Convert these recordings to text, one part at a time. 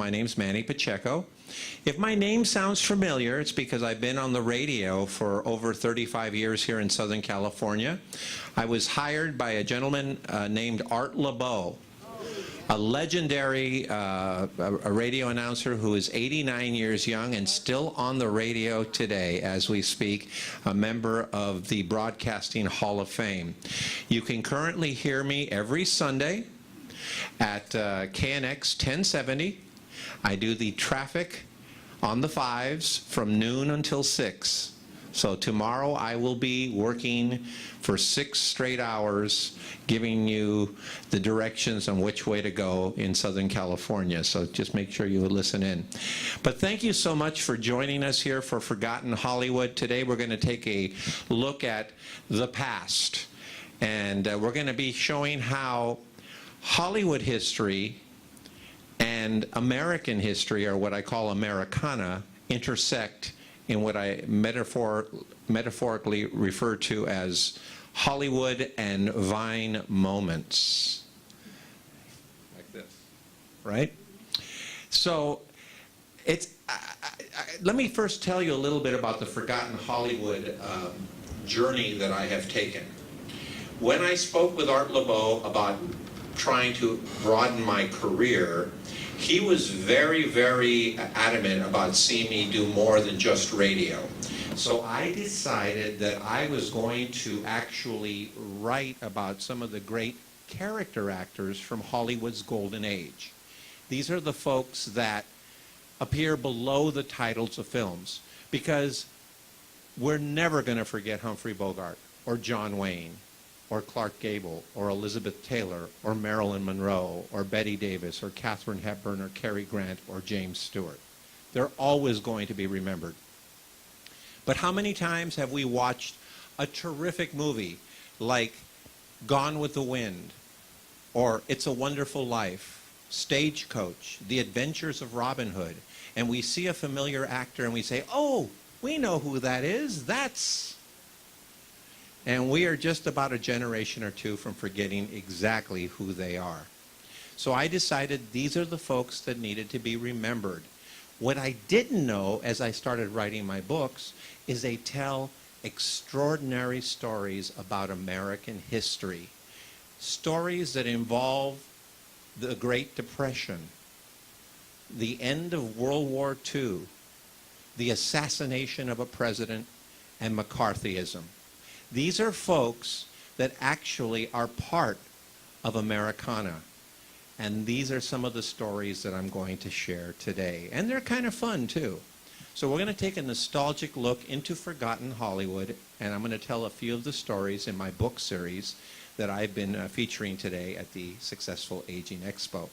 My name's Manny Pacheco. If my name sounds familiar, it's because I've been on the radio for over 35 years here in Southern California. I was hired by a gentleman named Art LeBeau, a legendary a radio announcer who is 89 years young and still on the radio today as we speak, a member of the Broadcasting Hall of Fame. You can currently hear me every Sunday at KNX 1070. I do the traffic on the 5s from noon until 6. So tomorrow I will be working for 6 straight hours giving you the directions on which way to go in Southern California. So just make sure you listen in. But thank you so much for joining us here for Forgotten Hollywood. Today we're going to take a look at the past. And we're going to be showing how Hollywood history and American history, or what I call Americana, intersect in what I metaphorically refer to as Hollywood and Vine moments. Like this, right? So let me first tell you a little bit about the Forgotten Hollywood journey that I have taken. When I spoke with Art LeBeau about trying to broaden my career, he was very, very adamant about seeing me do more than just radio. So I decided that I was going to actually write about some of the great character actors from Hollywood's golden age. These are the folks that appear below the titles of films, because we're never going to forget Humphrey Bogart or John Wayne or Clark Gable, or Elizabeth Taylor, or Marilyn Monroe, or Bette Davis, or Katharine Hepburn, or Cary Grant, or James Stewart. They're always going to be remembered. But how many times have we watched a terrific movie like Gone with the Wind, or It's a Wonderful Life, Stagecoach, The Adventures of Robin Hood, and we see a familiar actor and we say, oh, we know who that is, that's... And we are just about a generation or two from forgetting exactly who they are. So I decided these are the folks that needed to be remembered. What I didn't know as I started writing my books is they tell extraordinary stories about American history. Stories that involve the Great Depression, the end of World War II, the assassination of a president, and McCarthyism. These are folks that actually are part of Americana. And these are some of the stories that I'm going to share today. And they're kind of fun, too. So we're going to take a nostalgic look into Forgotten Hollywood, and I'm going to tell a few of the stories in my book series that I've been featuring today at the Successful Aging Expo.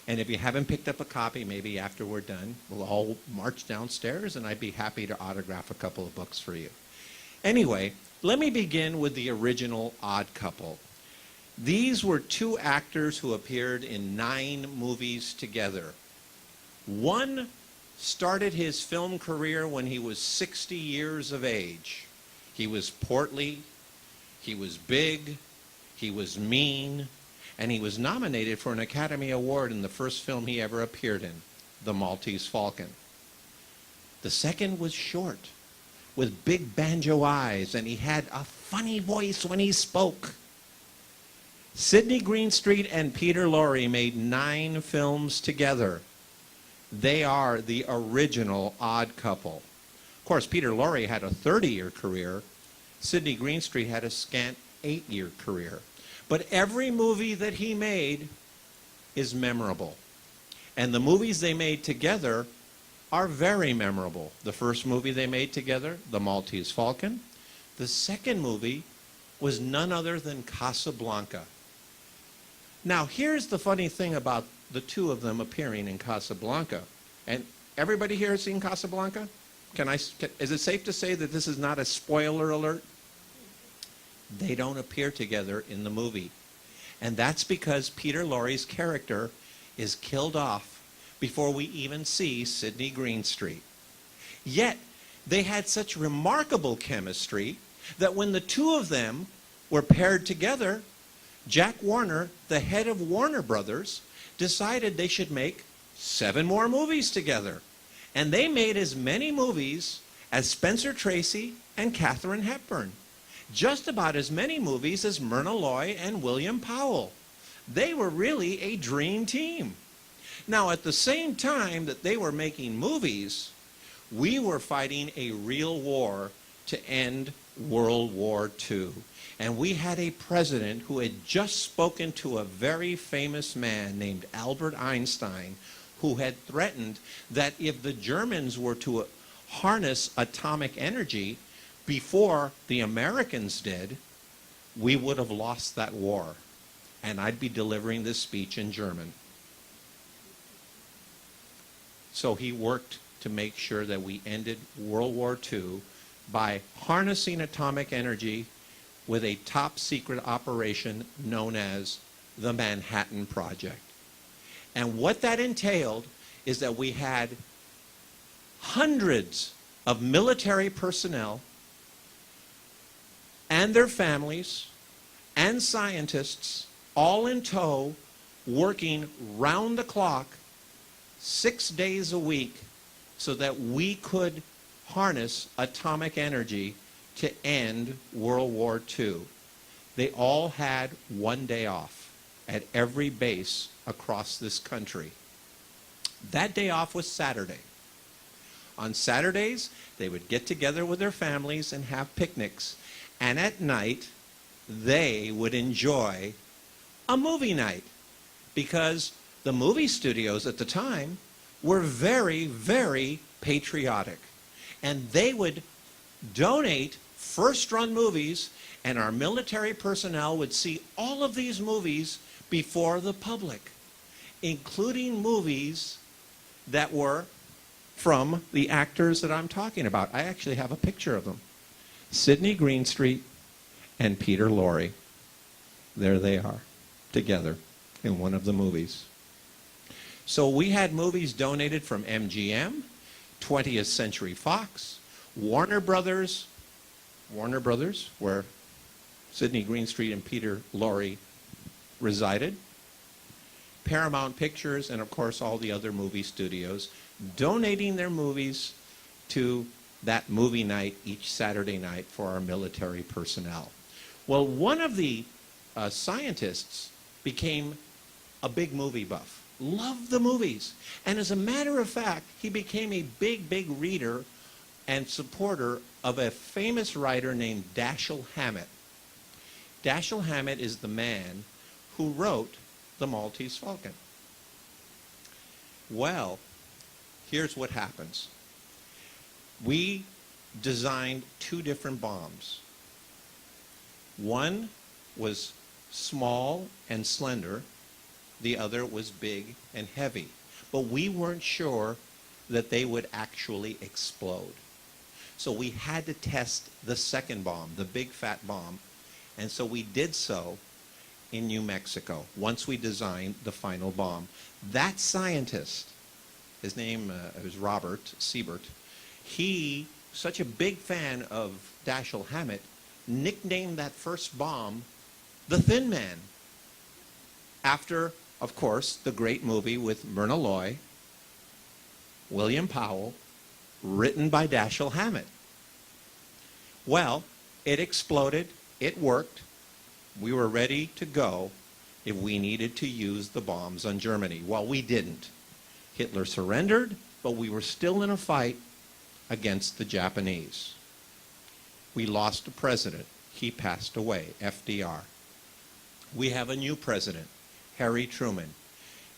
And if you haven't picked up a copy, maybe after we're done, we'll all march downstairs, and I'd be happy to autograph a couple of books for you. Anyway, let me begin with the original Odd Couple. These were 2 actors who appeared in 9 movies together. One started his film career when he was 60 years of age. He was portly, he was big, he was mean, and he was nominated for an Academy Award in the first film he ever appeared in, The Maltese Falcon. The second was short, with big banjo eyes, and he had a funny voice when he spoke. Sidney Greenstreet and Peter Lorre made 9 films together. They are the original Odd Couple. Of course, Peter Lorre had a 30-year career. Sidney Greenstreet had a scant 8-year career. But every movie that he made is memorable. And the movies they made together are very memorable. The first movie they made together, The Maltese Falcon. The second movie was none other than Casablanca. Now, here's the funny thing about the 2 of them appearing in Casablanca. And everybody here has seen Casablanca? Is it safe to say that this is not a spoiler alert? They don't appear together in the movie. And that's because Peter Lorre's character is killed off before we even see Sidney Greenstreet. Yet, they had such remarkable chemistry that when the 2 of them were paired together, Jack Warner, the head of Warner Brothers, decided they should make 7 more movies together. And they made as many movies as Spencer Tracy and Katharine Hepburn. Just about as many movies as Myrna Loy and William Powell. They were really a dream team. Now, at the same time that they were making movies, we were fighting a real war to end World War II. And we had a president who had just spoken to a very famous man named Albert Einstein, who had threatened that if the Germans were to harness atomic energy before the Americans did, we would have lost that war. And I'd be delivering this speech in German. So he worked to make sure that we ended World War II by harnessing atomic energy with a top secret operation known as the Manhattan Project. And what that entailed is that we had hundreds of military personnel and their families and scientists all in tow, working round the clock 6 days a week so that we could harness atomic energy to end World War II. They all had 1 day off at every base across this country. That day off was Saturday. On Saturdays, they would get together with their families and have picnics. And at night, they would enjoy a movie night, because the movie studios at the time were very, very patriotic. And they would donate first-run movies, and our military personnel would see all of these movies before the public, including movies that were from the actors that I'm talking about. I actually have a picture of them. Sidney Greenstreet and Peter Lorre. There they are, together in one of the movies. So we had movies donated from MGM, 20th Century Fox, Warner Brothers, where Sidney Greenstreet and Peter Lorre resided, Paramount Pictures, and of course all the other movie studios, donating their movies to that movie night each Saturday night for our military personnel. Well, one of the scientists became a big movie buff, loved the movies. And as a matter of fact, he became a big, big reader and supporter of a famous writer named Dashiell Hammett. Dashiell Hammett is the man who wrote The Maltese Falcon. Well, here's what happens. We designed 2 different bombs. One was small and slender. The other was big and heavy. But we weren't sure that they would actually explode. So we had to test the second bomb, the big fat bomb. And so we did so in New Mexico once we designed the final bomb. That scientist, his name was Robert Siebert, he, such a big fan of Dashiell Hammett, nicknamed that first bomb the Thin Man, after, of course, the great movie with Myrna Loy, William Powell, written by Dashiell Hammett. Well, it exploded, it worked, we were ready to go if we needed to use the bombs on Germany. Well, we didn't. Hitler surrendered, but we were still in a fight against the Japanese. We lost a president. He passed away, FDR. We have a new president, Harry Truman,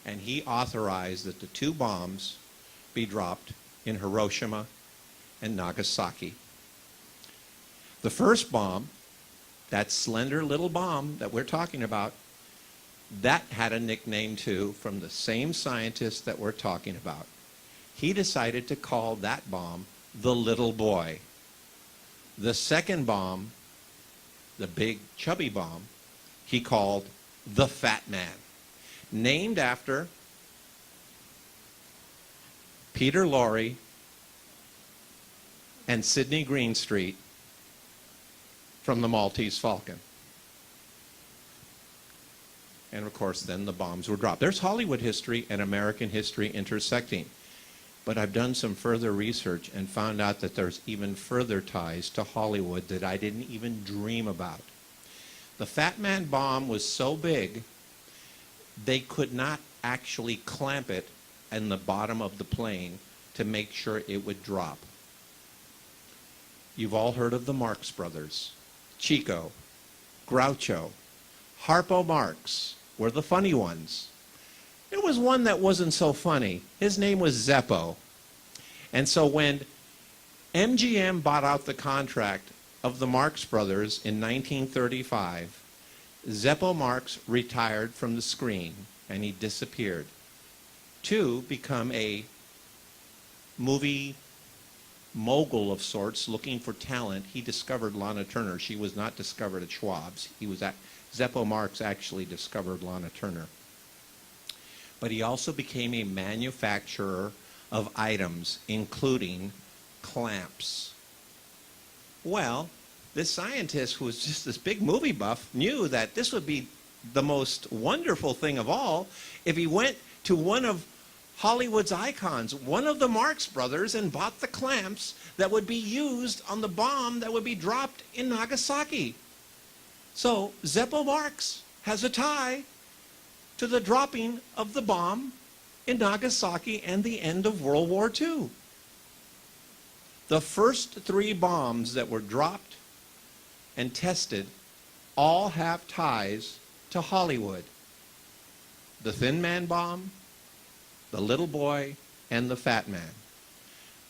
and he authorized that the 2 bombs be dropped in Hiroshima and Nagasaki. The first bomb, that slender little bomb that we're talking about, that had a nickname too from the same scientist that we're talking about. He decided to call that bomb the Little Boy. The second bomb, the big chubby bomb, he called the Fat Man, named after Peter Lorre and Sidney Greenstreet from the Maltese Falcon. And of course, then the bombs were dropped. There's Hollywood history and American history intersecting. But I've done some further research and found out that there's even further ties to Hollywood that I didn't even dream about. The Fat Man bomb was so big, they could not actually clamp it in the bottom of the plane to make sure it would drop. You've all heard of the Marx Brothers. Chico, Groucho, Harpo Marx were the funny ones. There was one that wasn't so funny. His name was Zeppo. And so when MGM bought out the contract of the Marx Brothers in 1935, Zeppo Marx retired from the screen and he disappeared to become a movie mogul of sorts looking for talent. He discovered Lana Turner. She was not discovered at Schwab's. Zeppo Marx actually discovered Lana Turner. But he also became a manufacturer of items, including clamps. Well, this scientist, who was just this big movie buff, knew that this would be the most wonderful thing of all if he went to one of Hollywood's icons, one of the Marx Brothers, and bought the clamps that would be used on the bomb that would be dropped in Nagasaki. So Zeppo Marx has a tie to the dropping of the bomb in Nagasaki and the end of World War II. The first 3 bombs that were dropped and tested all have ties to Hollywood. The Thin Man bomb, the Little Boy, and the Fat Man.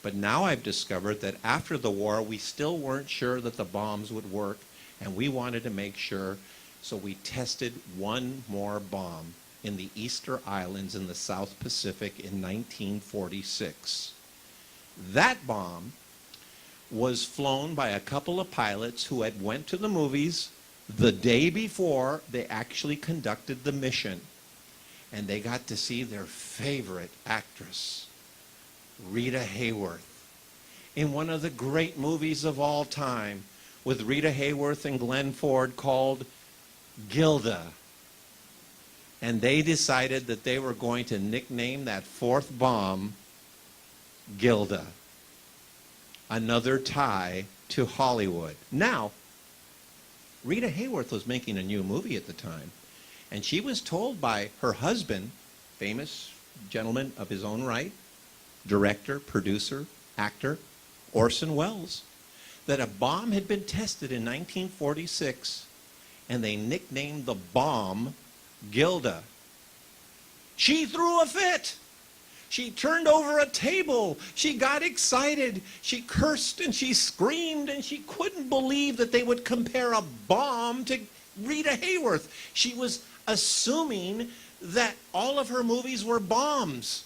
But now I've discovered that after the war, we still weren't sure that the bombs would work, and we wanted to make sure, so we tested one more bomb in the Easter Islands in the South Pacific in 1946. That bomb was flown by a couple of pilots who had went to the movies the day before they actually conducted the mission. And they got to see their favorite actress, Rita Hayworth, in one of the great movies of all time with Rita Hayworth and Glenn Ford called Gilda. And they decided that they were going to nickname that 4th bomb Gilda. Another tie to Hollywood. Now, Rita Hayworth was making a new movie at the time, and she was told by her husband, famous gentleman of his own right, director, producer, actor, Orson Welles, that a bomb had been tested in 1946, and they nicknamed the bomb Gilda. She threw a fit. She turned over a table. She got excited. She cursed and she screamed, and she couldn't believe that they would compare a bomb to Rita Hayworth. She was assuming that all of her movies were bombs,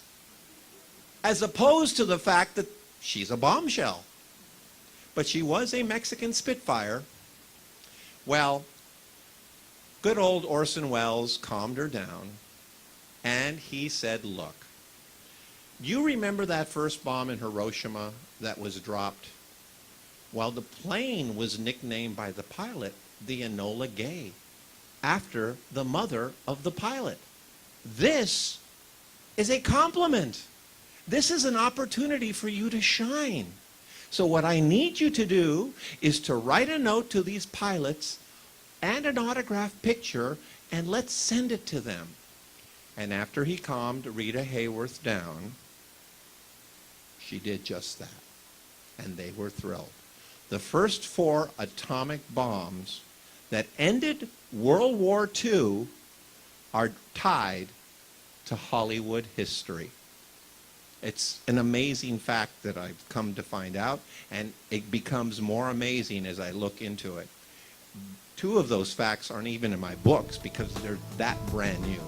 as opposed to the fact that she's a bombshell. But she was a Mexican Spitfire. Well, good old Orson Welles calmed her down, and he said, look, you remember that first bomb in Hiroshima that was dropped? Well, the plane was nicknamed by the pilot the Enola Gay, after the mother of the pilot. This is a compliment. This is an opportunity for you to shine. So what I need you to do is to write a note to these pilots and an autographed picture, and let's send it to them. And after he calmed Rita Hayworth down, she did just that. And they were thrilled. The first 4 atomic bombs that ended World War II are tied to Hollywood history. It's an amazing fact that I've come to find out, and it becomes more amazing as I look into it. 2 of those facts aren't even in my books because they're that brand new.